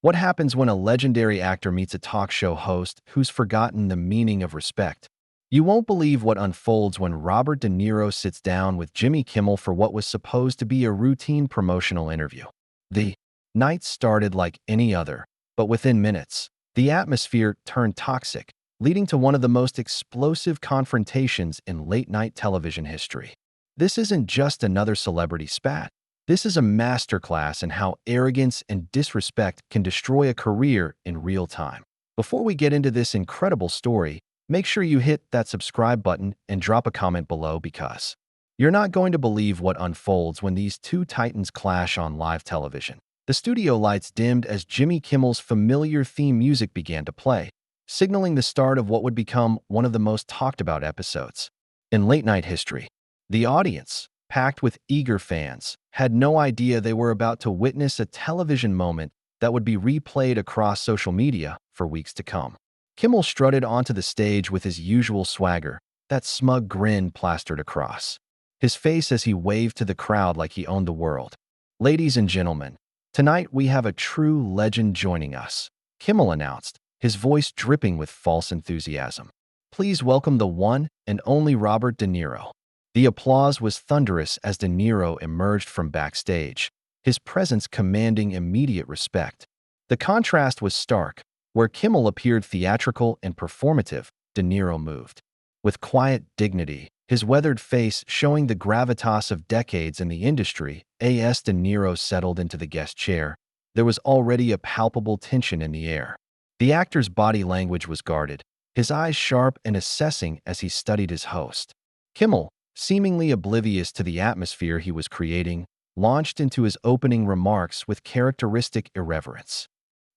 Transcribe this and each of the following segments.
What happens when a legendary actor meets a talk show host who's forgotten the meaning of respect? You won't believe what unfolds when Robert De Niro sits down with Jimmy Kimmel for what was supposed to be a routine promotional interview. The night started like any other, but within minutes, the atmosphere turned toxic, leading to one of the most explosive confrontations in late-night television history. This isn't just another celebrity spat. This is a masterclass in how arrogance and disrespect can destroy a career in real time. Before we get into this incredible story, make sure you hit that subscribe button and drop a comment below because you're not going to believe what unfolds when these two titans clash on live television. The studio lights dimmed as Jimmy Kimmel's familiar theme music began to play, signaling the start of what would become one of the most talked about episodes in late-night history. The audience, packed with eager fans, had no idea they were about to witness a television moment that would be replayed across social media for weeks to come. Kimmel strutted onto the stage with his usual swagger, that smug grin plastered across his face as he waved to the crowd like he owned the world. "Ladies and gentlemen, tonight we have a true legend joining us," Kimmel announced, his voice dripping with false enthusiasm. "Please welcome the one and only Robert De Niro." The applause was thunderous as De Niro emerged from backstage, his presence commanding immediate respect. The contrast was stark. Where Kimmel appeared theatrical and performative, De Niro moved with quiet dignity, his weathered face showing the gravitas of decades in the industry. As De Niro settled into the guest chair, there was already a palpable tension in the air. The actor's body language was guarded, his eyes sharp and assessing as he studied his host. Kimmel, seemingly oblivious to the atmosphere he was creating, launched into his opening remarks with characteristic irreverence.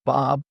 Bob,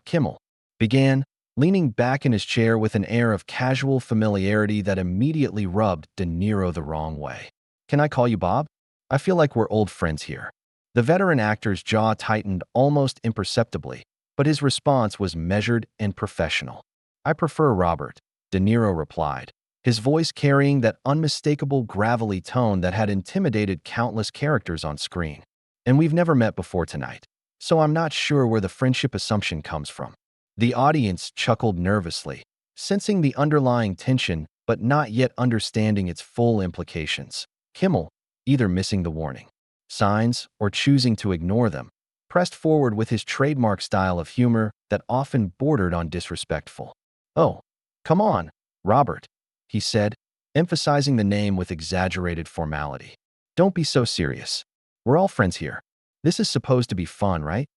Kimmel began, leaning back in his chair with an air of casual familiarity that immediately rubbed De Niro the wrong way. "Can I call you Bob? I feel like we're old friends here." The veteran actor's jaw tightened almost imperceptibly, but his response was measured and professional. "I prefer Robert," De Niro replied, his voice carrying that unmistakable gravelly tone that had intimidated countless characters on screen. "And we've never met before tonight, so I'm not sure where the friendship assumption comes from." The audience chuckled nervously, sensing the underlying tension but not yet understanding its full implications. Kimmel, either missing the warning signs or choosing to ignore them, pressed forward with his trademark style of humor that often bordered on disrespectful. "Oh, come on, Robert," he said, emphasizing the name with exaggerated formality. "Don't be so serious. We're all friends here. This is supposed to be fun, right?"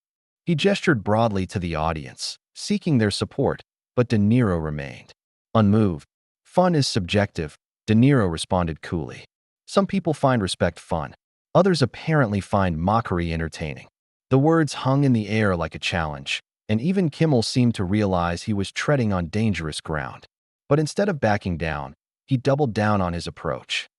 He gestured broadly to the audience, seeking their support, but De Niro remained unmoved. "Fun is subjective," De Niro responded coolly. "Some people find respect fun. Others apparently find mockery entertaining." The words hung in the air like a challenge, and even Kimmel seemed to realize he was treading on dangerous ground. But instead of backing down, he doubled down on his approach.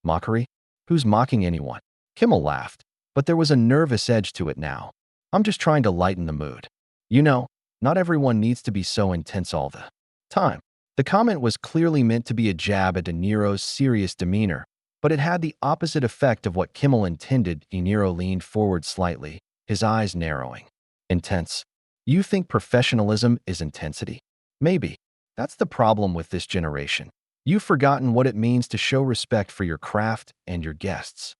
"Mockery? Who's mocking anyone?" Kimmel laughed, but there was a nervous edge to it now. "I'm just trying to lighten the mood. You know, not everyone needs to be so intense all the time." The comment was clearly meant to be a jab at De Niro's serious demeanor, but it had the opposite effect of what Kimmel intended. De Niro leaned forward slightly, his eyes narrowing. "Intense? You think professionalism is intensity? Maybe. That's the problem with this generation. You've forgotten what it means to show respect for your craft and your guests."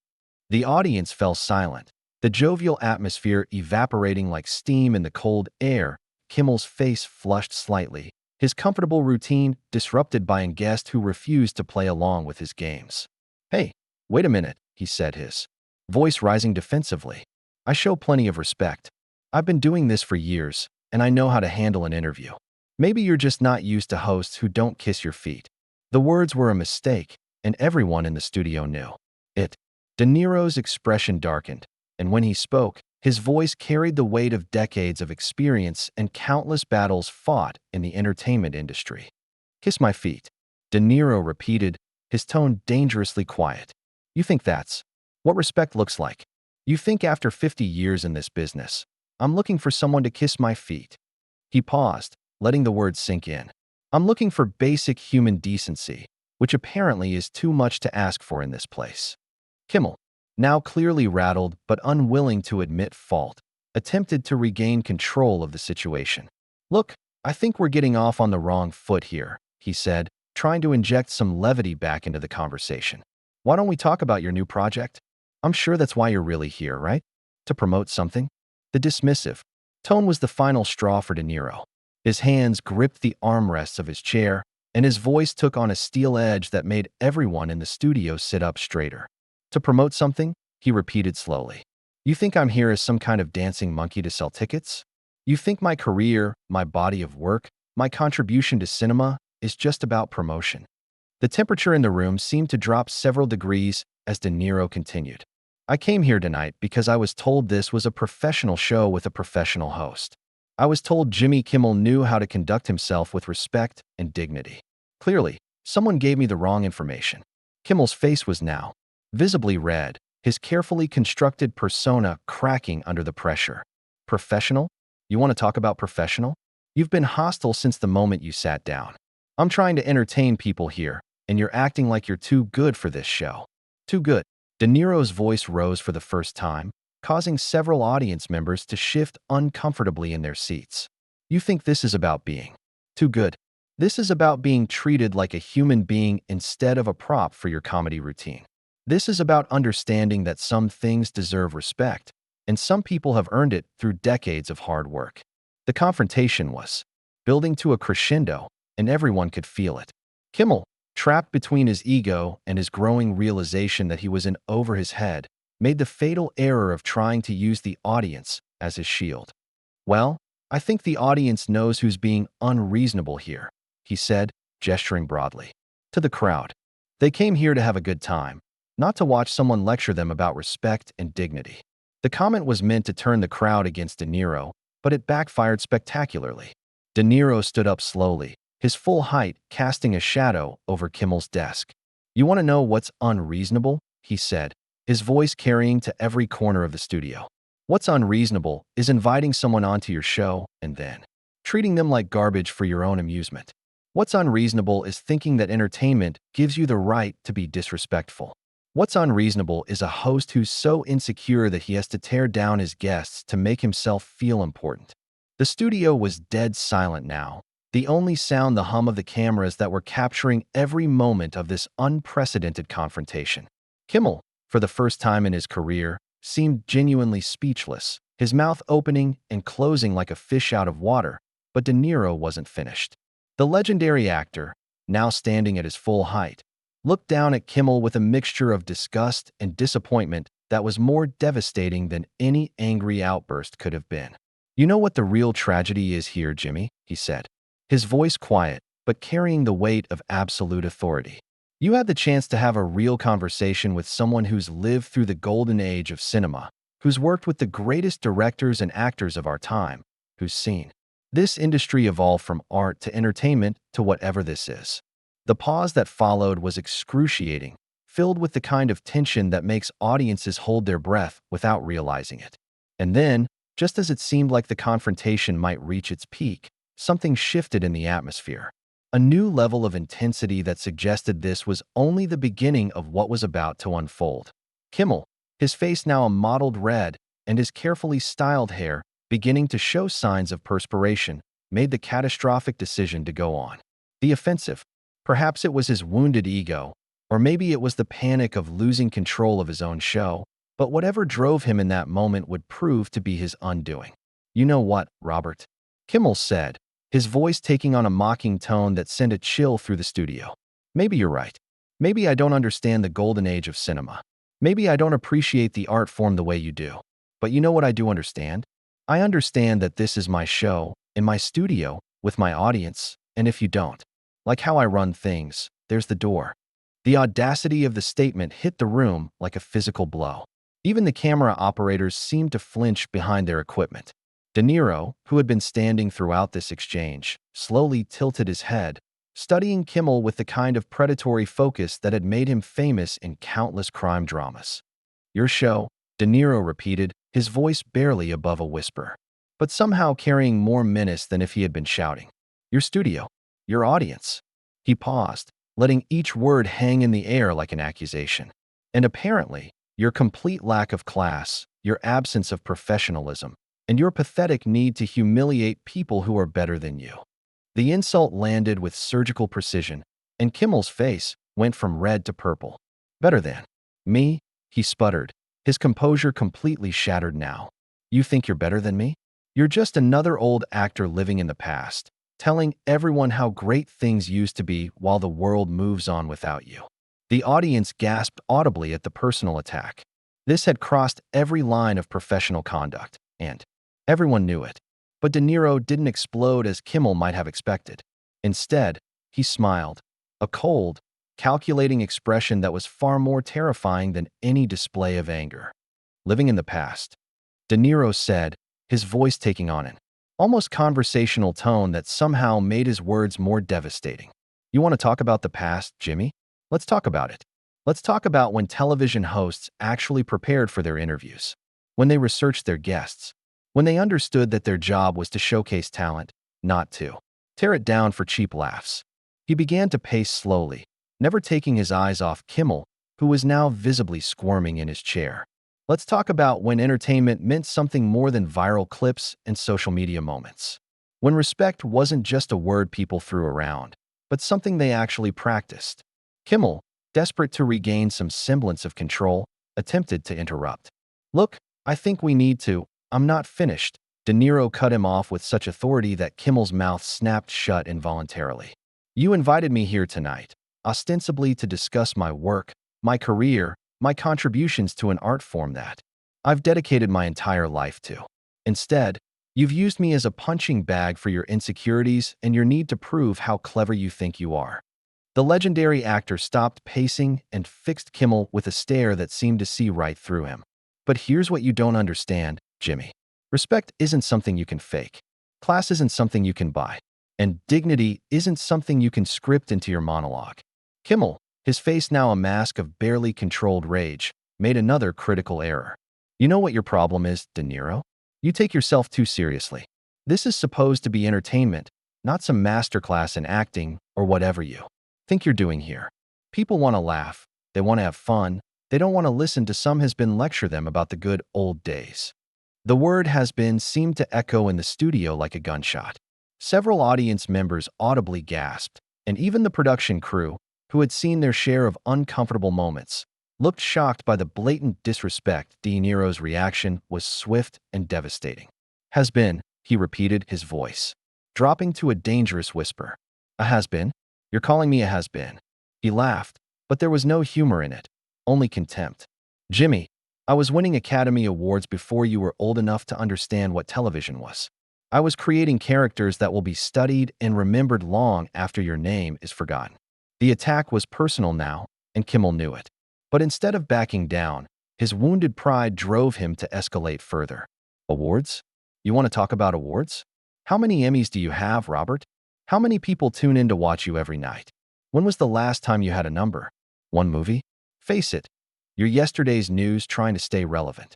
The audience fell silent, the jovial atmosphere evaporating like steam in the cold air. Kimmel's face flushed slightly, his comfortable routine disrupted by a guest who refused to play along with his games. "Hey, wait a minute," he said, his voice rising defensively. "I show plenty of respect. I've been doing this for years, and I know how to handle an interview. Maybe you're just not used to hosts who don't kiss your feet." The words were a mistake, and everyone in the studio knew it. De Niro's expression darkened, and when he spoke, his voice carried the weight of decades of experience and countless battles fought in the entertainment industry. "Kiss my feet," De Niro repeated, his tone dangerously quiet. "You think that's what respect looks like? You think after 50 years in this business, I'm looking for someone to kiss my feet?" He paused, letting the words sink in. "I'm looking for basic human decency, which apparently is too much to ask for in this place." Kimmel, now clearly rattled but unwilling to admit fault, attempted to regain control of the situation. Look, I think we're getting off on the wrong foot here, he said, trying to inject some levity back into the conversation. Why don't we talk about your new project? I'm sure that's why you're really here, right? To promote something? The dismissive tone was the final straw for De Niro. His hands gripped the armrests of his chair, and his voice took on a steel edge that made everyone in the studio sit up straighter. To promote something? He repeated slowly. You think I'm here as some kind of dancing monkey to sell tickets? You think my career, my body of work, my contribution to cinema is just about promotion? The temperature in the room seemed to drop several degrees as De Niro continued. I came here tonight because I was told this was a professional show with a professional host. I was told Jimmy Kimmel knew how to conduct himself with respect and dignity. Clearly, someone gave me the wrong information. Kimmel's face was now visibly red, his carefully constructed persona cracking under the pressure. Professional? You want to talk about professional? You've been hostile since the moment you sat down. I'm trying to entertain people here, and you're acting like you're too good for this show. Too good. De Niro's voice rose for the first time, causing several audience members to shift uncomfortably in their seats. You think this is about being too good? This is about being treated like a human being instead of a prop for your comedy routine. This is about understanding that some things deserve respect, and some people have earned it through decades of hard work. The confrontation was building to a crescendo, and everyone could feel it. Kimmel, trapped between his ego and his growing realization that he was in over his head, made the fatal error of trying to use the audience as his shield. Well, I think the audience knows who's being unreasonable here, he said, gesturing broadly to the crowd. They came here to have a good time, not to watch someone lecture them about respect and dignity. The comment was meant to turn the crowd against De Niro, but it backfired spectacularly. De Niro stood up slowly, his full height casting a shadow over Kimmel's desk. You want to know what's unreasonable? He said, his voice carrying to every corner of the studio. What's unreasonable is inviting someone onto your show and then treating them like garbage for your own amusement. What's unreasonable is thinking that entertainment gives you the right to be disrespectful. What's unreasonable is a host who's so insecure that he has to tear down his guests to make himself feel important. The studio was dead silent now, the only sound the hum of the cameras that were capturing every moment of this unprecedented confrontation. Kimmel, for the first time in his career, seemed genuinely speechless, his mouth opening and closing like a fish out of water, but De Niro wasn't finished. The legendary actor, now standing at his full height, looked down at Kimmel with a mixture of disgust and disappointment that was more devastating than any angry outburst could have been. You know what the real tragedy is here, Jimmy, he said, his voice quiet, but carrying the weight of absolute authority. You had the chance to have a real conversation with someone who's lived through the golden age of cinema, who's worked with the greatest directors and actors of our time, who's seen this industry evolve from art to entertainment to whatever this is. The pause that followed was excruciating, filled with the kind of tension that makes audiences hold their breath without realizing it. And then, just as it seemed like the confrontation might reach its peak, something shifted in the atmosphere. A new level of intensity that suggested this was only the beginning of what was about to unfold. Kimmel, his face now a mottled red and his carefully styled hair beginning to show signs of perspiration, made the catastrophic decision to go on the offensive. Perhaps it was his wounded ego, or maybe it was the panic of losing control of his own show, but whatever drove him in that moment would prove to be his undoing. You know what, Robert? Kimmel said, his voice taking on a mocking tone that sent a chill through the studio. Maybe you're right. Maybe I don't understand the golden age of cinema. Maybe I don't appreciate the art form the way you do. But you know what I do understand? I understand that this is my show, in my studio, with my audience, and if you don't like how I run things, there's the door. The audacity of the statement hit the room like a physical blow. Even the camera operators seemed to flinch behind their equipment. De Niro, who had been standing throughout this exchange, slowly tilted his head, studying Kimmel with the kind of predatory focus that had made him famous in countless crime dramas. Your show, De Niro repeated, his voice barely above a whisper, but somehow carrying more menace than if he had been shouting. Your studio. Your audience. He paused, letting each word hang in the air like an accusation. And apparently, your complete lack of class, your absence of professionalism, and your pathetic need to humiliate people who are better than you. The insult landed with surgical precision, and Kimmel's face went from red to purple. Better than me, he sputtered, his composure completely shattered now. You think you're better than me? You're just another old actor living in the past, telling everyone how great things used to be while the world moves on without you. The audience gasped audibly at the personal attack. This had crossed every line of professional conduct, and everyone knew it. But De Niro didn't explode as Kimmel might have expected. Instead, he smiled, a cold, calculating expression that was far more terrifying than any display of anger. Living in the past, De Niro said, his voice taking on an almost conversational tone that somehow made his words more devastating. You want to talk about the past, Jimmy? Let's talk about it. Let's talk about when television hosts actually prepared for their interviews, when they researched their guests, when they understood that their job was to showcase talent, not to tear it down for cheap laughs. He began to pace slowly, never taking his eyes off Kimmel, who was now visibly squirming in his chair. Let's talk about when entertainment meant something more than viral clips and social media moments. When respect wasn't just a word people threw around, but something they actually practiced. Kimmel, desperate to regain some semblance of control, attempted to interrupt. Look, I think we need to. I'm not finished. De Niro cut him off with such authority that Kimmel's mouth snapped shut involuntarily. You invited me here tonight, ostensibly to discuss my work, my career, my contributions to an art form that I've dedicated my entire life to. Instead, you've used me as a punching bag for your insecurities and your need to prove how clever you think you are. The legendary actor stopped pacing and fixed Kimmel with a stare that seemed to see right through him. But here's what you don't understand, Jimmy. Respect isn't something you can fake. Class isn't something you can buy. And dignity isn't something you can script into your monologue. Kimmel, his face now a mask of barely controlled rage, made another critical error. You know what your problem is, De Niro? You take yourself too seriously. This is supposed to be entertainment, not some masterclass in acting or whatever you think you're doing here. People want to laugh. They want to have fun. They don't want to listen to some has-been lecture them about the good old days. The word has-been seemed to echo in the studio like a gunshot. Several audience members audibly gasped, and even the production crew, who had seen their share of uncomfortable moments, looked shocked by the blatant disrespect. De Niro's reaction was swift and devastating. Has been, he repeated, his voice dropping to a dangerous whisper. A has-been? You're calling me a has-been? He laughed, but there was no humor in it, only contempt. Jimmy, I was winning Academy Awards before you were old enough to understand what television was. I was creating characters that will be studied and remembered long after your name is forgotten. The attack was personal now, and Kimmel knew it. But instead of backing down, his wounded pride drove him to escalate further. Awards? You want to talk about awards? How many Emmys do you have, Robert? How many people tune in to watch you every night? When was the last time you had a number? One movie? Face it, you're yesterday's news trying to stay relevant.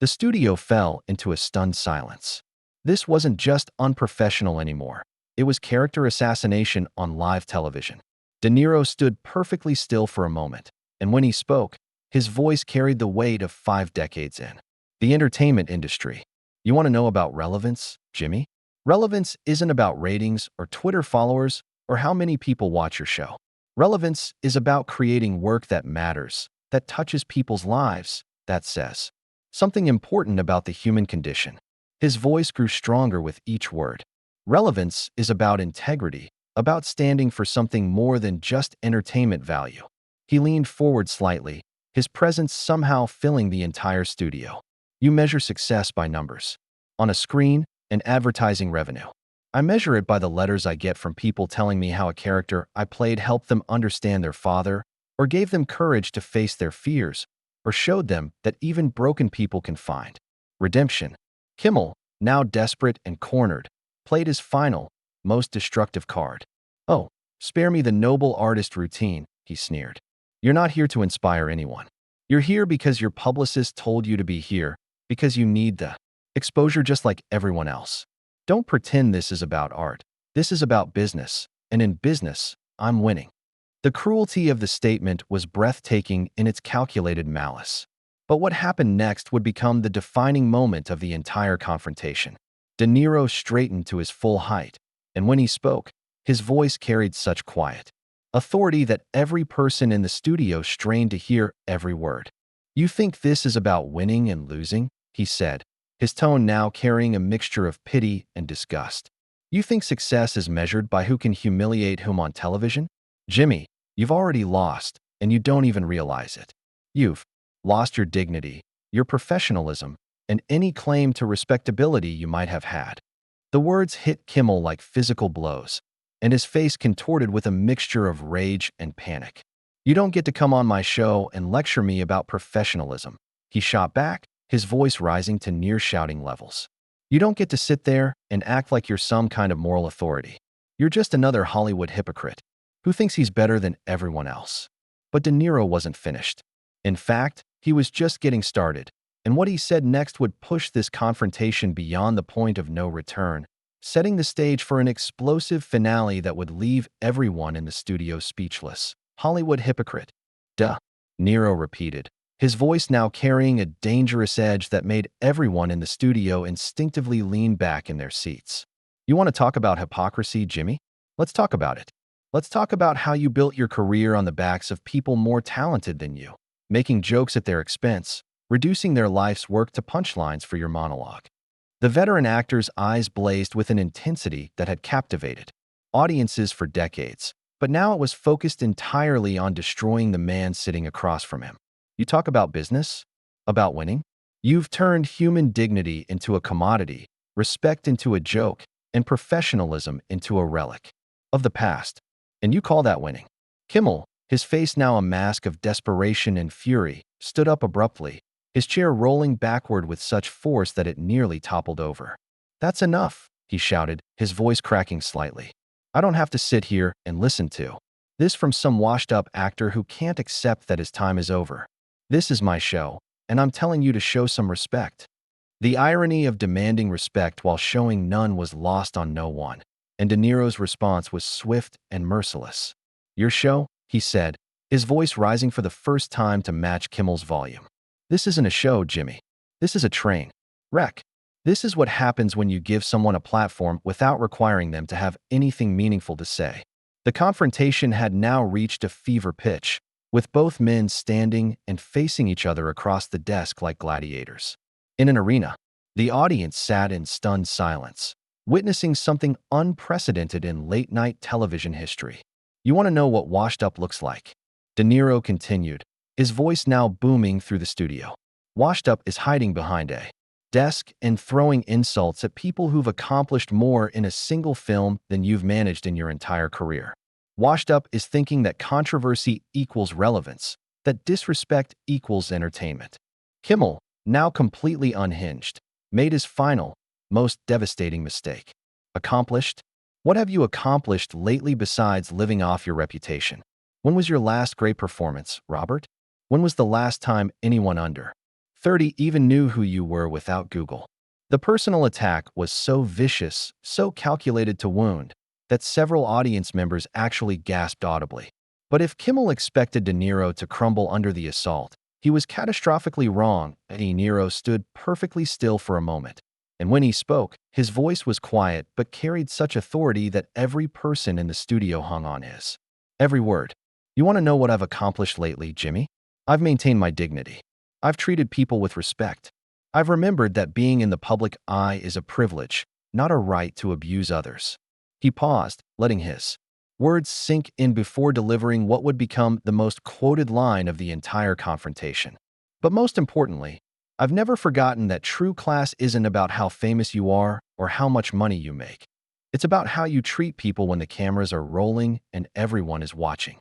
The studio fell into a stunned silence. This wasn't just unprofessional anymore. It was character assassination on live television. De Niro stood perfectly still for a moment, and when he spoke, his voice carried the weight of 5 decades in the entertainment industry. You want to know about relevance, Jimmy? Relevance isn't about ratings or Twitter followers or how many people watch your show. Relevance is about creating work that matters, that touches people's lives, that says something important about the human condition. His voice grew stronger with each word. Relevance is about integrity, about standing for something more than just entertainment value. He leaned forward slightly, his presence somehow filling the entire studio. You measure success by numbers. On a screen, and advertising revenue. I measure it by the letters I get from people telling me how a character I played helped them understand their father, or gave them courage to face their fears, or showed them that even broken people can find redemption. Kimmel, now desperate and cornered, played his final, most destructive card. Oh, spare me the noble artist routine, he sneered. You're not here to inspire anyone. You're here because your publicist told you to be here, because you need the exposure just like everyone else. Don't pretend this is about art. This is about business, and in business, I'm winning. The cruelty of the statement was breathtaking in its calculated malice. But what happened next would become the defining moment of the entire confrontation. De Niro straightened to his full height, and when he spoke, his voice carried such quiet authority that every person in the studio strained to hear every word. "You think this is about winning and losing?" he said, his tone now carrying a mixture of pity and disgust. "You think success is measured by who can humiliate whom on television? Jimmy, you've already lost, and you don't even realize it. You've lost your dignity, your professionalism, and any claim to respectability you might have had." The words hit Kimmel like physical blows, and his face contorted with a mixture of rage and panic. "You don't get to come on my show and lecture me about professionalism," he shot back, his voice rising to near shouting levels. "You don't get to sit there and act like you're some kind of moral authority. You're just another Hollywood hypocrite who thinks he's better than everyone else." But De Niro wasn't finished. In fact, he was just getting started, and what he said next would push this confrontation beyond the point of no return, setting the stage for an explosive finale that would leave everyone in the studio speechless. "Hollywood hypocrite. Duh," Niro repeated, his voice now carrying a dangerous edge that made everyone in the studio instinctively lean back in their seats. "You want to talk about hypocrisy, Jimmy? Let's talk about it. Let's talk about how you built your career on the backs of people more talented than you, making jokes at their expense, reducing their life's work to punchlines for your monologue." The veteran actor's eyes blazed with an intensity that had captivated audiences for decades, but now it was focused entirely on destroying the man sitting across from him. "You talk about business? About winning? You've turned human dignity into a commodity, respect into a joke, and professionalism into a relic of the past. And you call that winning?" Kimmel, his face now a mask of desperation and fury, stood up abruptly, his chair rolling backward with such force that it nearly toppled over. "That's enough," he shouted, his voice cracking slightly. "I don't have to sit here and listen to this from some washed-up actor who can't accept that his time is over. This is my show, and I'm telling you to show some respect." The irony of demanding respect while showing none was lost on no one, and De Niro's response was swift and merciless. "Your show?" he said, his voice rising for the first time to match Kimmel's volume. "This isn't a show, Jimmy. This is a train wreck. This is what happens when you give someone a platform without requiring them to have anything meaningful to say." The confrontation had now reached a fever pitch, with both men standing and facing each other across the desk like gladiators. In an arena, the audience sat in stunned silence, witnessing something unprecedented in late-night television history. "You want to know what washed up looks like?" De Niro continued, his voice now booming through the studio. "Washed up is hiding behind a desk and throwing insults at people who've accomplished more in a single film than you've managed in your entire career. Washed up is thinking that controversy equals relevance, that disrespect equals entertainment." Kimmel, now completely unhinged, made his final, most devastating mistake. "Accomplished? What have you accomplished lately besides living off your reputation? When was your last great performance, Robert? When was the last time anyone under 30 even knew who you were without Google?" The personal attack was so vicious, so calculated to wound, that several audience members actually gasped audibly. But if Kimmel expected De Niro to crumble under the assault, he was catastrophically wrong. De Niro stood perfectly still for a moment, and when he spoke, his voice was quiet but carried such authority that every person in the studio hung on his every word. "You want to know what I've accomplished lately, Jimmy? I've maintained my dignity. I've treated people with respect. I've remembered that being in the public eye is a privilege, not a right to abuse others." He paused, letting his words sink in before delivering what would become the most quoted line of the entire confrontation. "But most importantly, I've never forgotten that true class isn't about how famous you are or how much money you make. It's about how you treat people when the cameras are rolling and everyone is watching."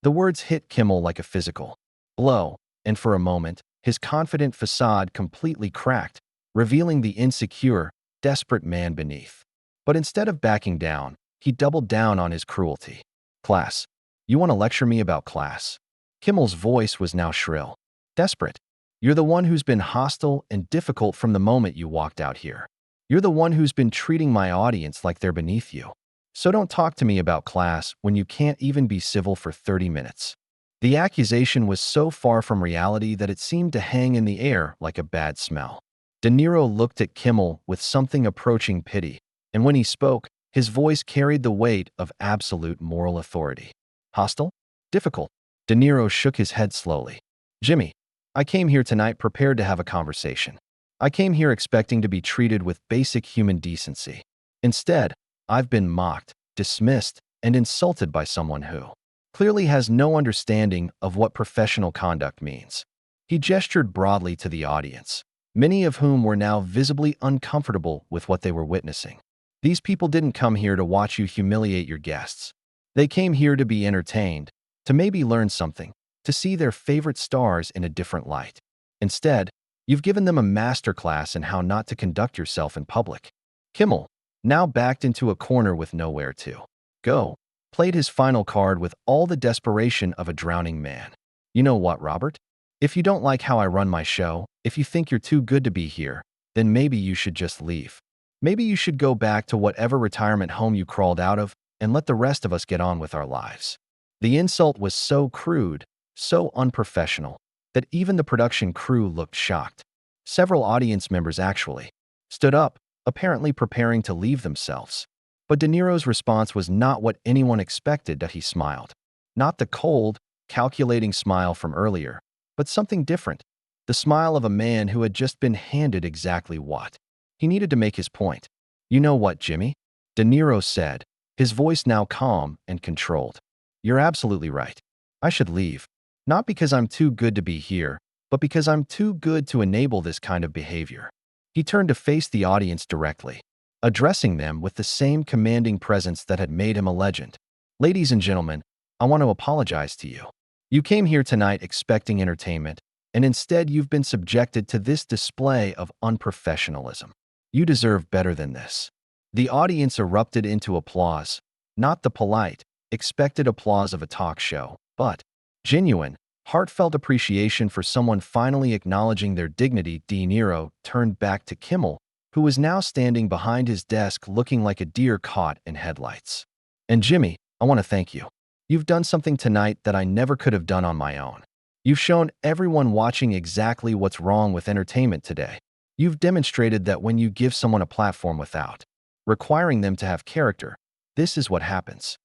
The words hit Kimmel like a physical blow, and for a moment, his confident facade completely cracked, revealing the insecure, desperate man beneath. But instead of backing down, he doubled down on his cruelty. "Class? You want to lecture me about class?" Kimmel's voice was now shrill. "Desperate? You're the one who's been hostile and difficult from the moment you walked out here. You're the one who's been treating my audience like they're beneath you. So don't talk to me about class when you can't even be civil for 30 minutes. The accusation was so far from reality that it seemed to hang in the air like a bad smell. De Niro looked at Kimmel with something approaching pity, and when he spoke, his voice carried the weight of absolute moral authority. Hostile? Difficult. De Niro shook his head slowly. Jimmy, I came here tonight prepared to have a conversation. I came here expecting to be treated with basic human decency. Instead, I've been mocked, dismissed, and insulted by someone who clearly has no understanding of what professional conduct means. He gestured broadly to the audience, many of whom were now visibly uncomfortable with what they were witnessing. These people didn't come here to watch you humiliate your guests. They came here to be entertained, to maybe learn something, to see their favorite stars in a different light. Instead, you've given them a masterclass in how not to conduct yourself in public. Kimmel, now backed into a corner with nowhere to go, played his final card with all the desperation of a drowning man. You know what, Robert? If you don't like how I run my show, if you think you're too good to be here, then maybe you should just leave. Maybe you should go back to whatever retirement home you crawled out of and let the rest of us get on with our lives. The insult was so crude, so unprofessional, that even the production crew looked shocked. Several audience members actually stood up, apparently preparing to leave themselves. But De Niro's response was not what anyone expected. That he smiled. Not the cold, calculating smile from earlier, but something different. The smile of a man who had just been handed exactly what he needed to make his point. You know what, Jimmy? De Niro said, his voice now calm and controlled. You're absolutely right. I should leave. Not because I'm too good to be here, but because I'm too good to enable this kind of behavior. He turned to face the audience directly, addressing them with the same commanding presence that had made him a legend. Ladies and gentlemen, I want to apologize to you. You came here tonight expecting entertainment, and instead you've been subjected to this display of unprofessionalism. You deserve better than this. The audience erupted into applause, not the polite, expected applause of a talk show, but genuine, heartfelt appreciation for someone finally acknowledging their dignity. De Niro turned back to Kimmel, who was now standing behind his desk looking like a deer caught in headlights. And Jimmy, I want to thank you. You've done something tonight that I never could have done on my own. You've shown everyone watching exactly what's wrong with entertainment today. You've demonstrated that when you give someone a platform without requiring them to have character, this is what happens.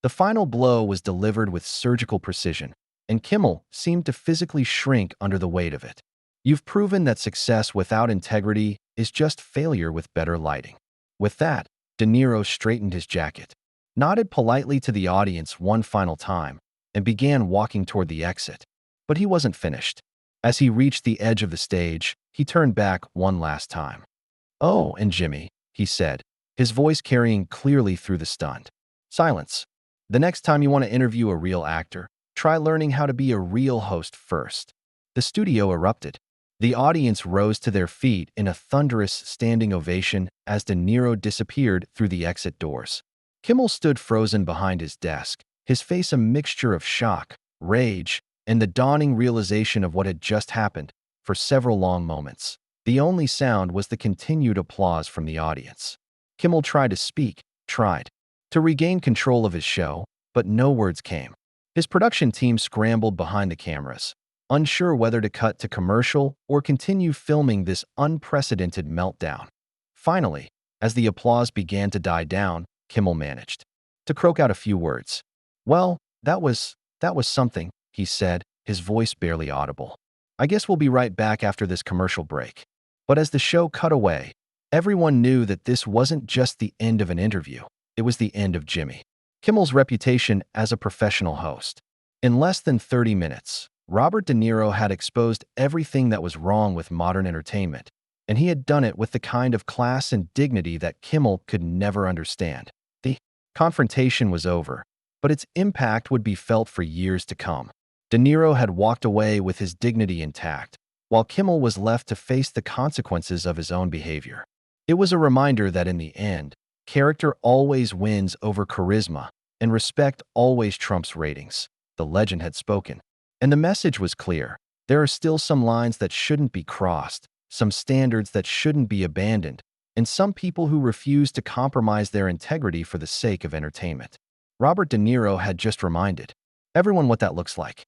The final blow was delivered with surgical precision, and Kimmel seemed to physically shrink under the weight of it. You've proven that success without integrity is just failure with better lighting. With that, De Niro straightened his jacket, nodded politely to the audience one final time, and began walking toward the exit. But he wasn't finished. As he reached the edge of the stage, he turned back one last time. Oh, and Jimmy, he said, his voice carrying clearly through the stunned silence. The next time you want to interview a real actor, try learning how to be a real host first. The studio erupted. The audience rose to their feet in a thunderous standing ovation as De Niro disappeared through the exit doors. Kimmel stood frozen behind his desk, his face a mixture of shock, rage, and the dawning realization of what had just happened. For several long moments, the only sound was the continued applause from the audience. Kimmel tried to speak, tried to regain control of his show, but no words came. His production team scrambled behind the cameras, unsure whether to cut to commercial or continue filming this unprecedented meltdown. Finally, as the applause began to die down, Kimmel managed to croak out a few words. Well, that was something, he said, his voice barely audible. I guess we'll be right back after this commercial break. But as the show cut away, everyone knew that this wasn't just the end of an interview. It was the end of Jimmy Kimmel's reputation as a professional host. In less than 30 minutes, Robert De Niro had exposed everything that was wrong with modern entertainment, and he had done it with the kind of class and dignity that Kimmel could never understand. The confrontation was over, but its impact would be felt for years to come. De Niro had walked away with his dignity intact, while Kimmel was left to face the consequences of his own behavior. It was a reminder that in the end, character always wins over charisma, and respect always trumps ratings. The legend had spoken, and the message was clear. There are still some lines that shouldn't be crossed, some standards that shouldn't be abandoned, and some people who refuse to compromise their integrity for the sake of entertainment. Robert De Niro had just reminded everyone what that looks like.